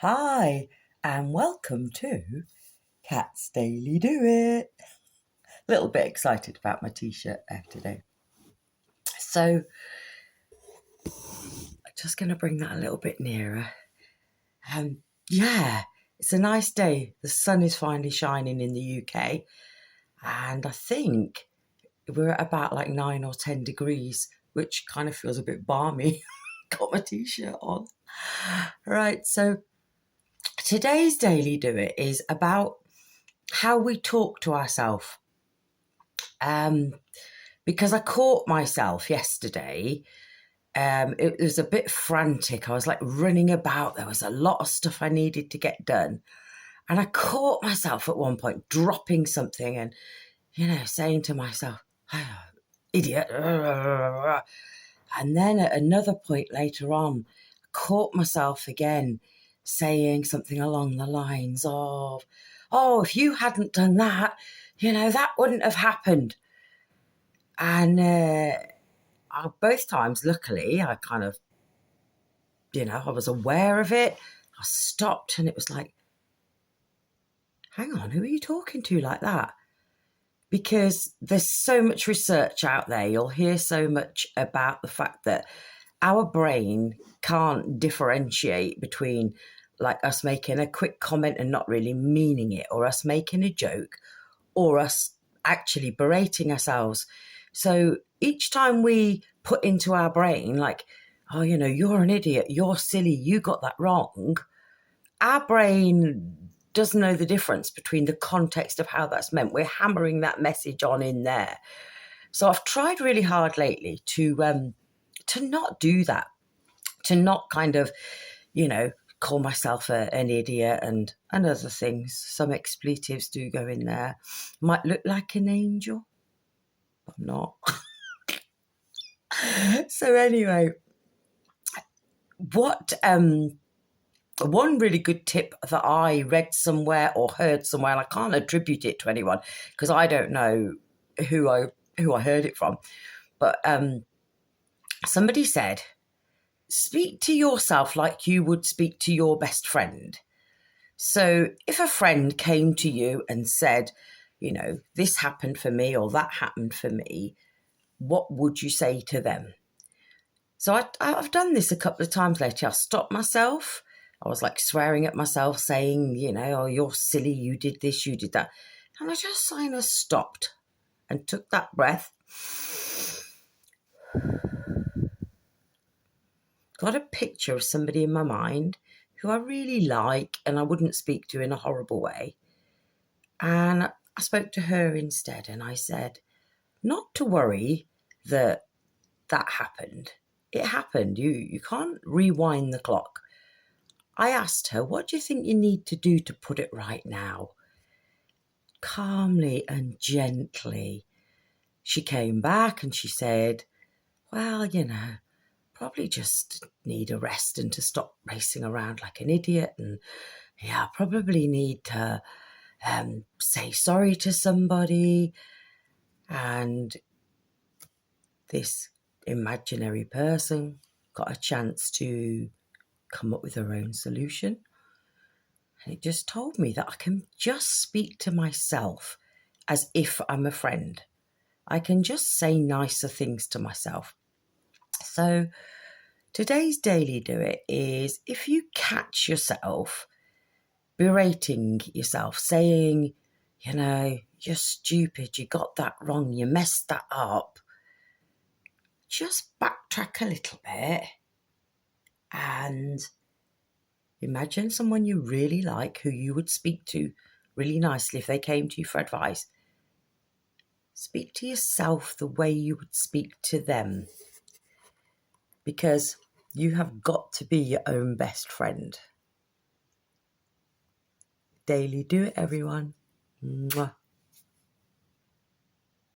Hi, and welcome to Cat's Daily Do It. A little bit excited about my t-shirt I have today. So, I'm just going to bring that a little bit nearer. Yeah, it's a nice day. The sun is finally shining in the UK, and I think we're at about like 9 or 10 degrees, which kind of feels a bit balmy. Got my t-shirt on. Right, so today's Daily Do It is about how we talk to ourselves. Because I caught myself yesterday. It was a bit frantic. I was like running about. There was a lot of stuff I needed to get done. And I caught myself at one point dropping something and, saying to myself, oh, idiot. And then at another point later on, I caught myself again saying something along the lines of, oh, if you hadn't done that, that wouldn't have happened. And both times, luckily, I kind of, I was aware of it. I stopped and it was like, hang on, who are you talking to like that? Because there's so much research out there. You'll hear so much about the fact that our brain can't differentiate between like us making a quick comment and not really meaning it, or us making a joke, or us actually berating ourselves. So each time we put into our brain, like, oh, you're an idiot, you're silly, you got that wrong, our brain doesn't know the difference between the context of how that's meant. We're hammering that message on in there. So I've tried really hard lately to not do that, to not kind of, call myself an idiot and other things. Some expletives do go in there. Might look like an angel, but I'm not. So anyway, what one really good tip that I read somewhere or heard somewhere, and I can't attribute it to anyone because I don't know who I heard it from, but somebody said, speak to yourself like you would speak to your best friend. So if a friend came to you and said, this happened for me or that happened for me, what would you say to them? So I've done this a couple of times lately. I stopped myself. I was like swearing at myself, saying, oh, you're silly, you did this, you did that. And I just kind of stopped and took that breath. Got a picture of somebody in my mind who I really like and I wouldn't speak to in a horrible way. And I spoke to her instead and I said, not to worry that happened. It happened. You can't rewind the clock. I asked her, what do you think you need to do to put it right now? Calmly and gently, she came back and she said, well, probably just need a rest and to stop racing around like an idiot. And yeah, I probably need to say sorry to somebody. And this imaginary person got a chance to come up with her own solution. And it just told me that I can just speak to myself as if I'm a friend. I can just say nicer things to myself. So today's Daily Do It is if you catch yourself berating yourself, saying, you're stupid, you got that wrong, you messed that up, just backtrack a little bit and imagine someone you really like who you would speak to really nicely if they came to you for advice. Speak to yourself the way you would speak to them, because you have got to be your own best friend. Daily Do It, everyone. Mwah.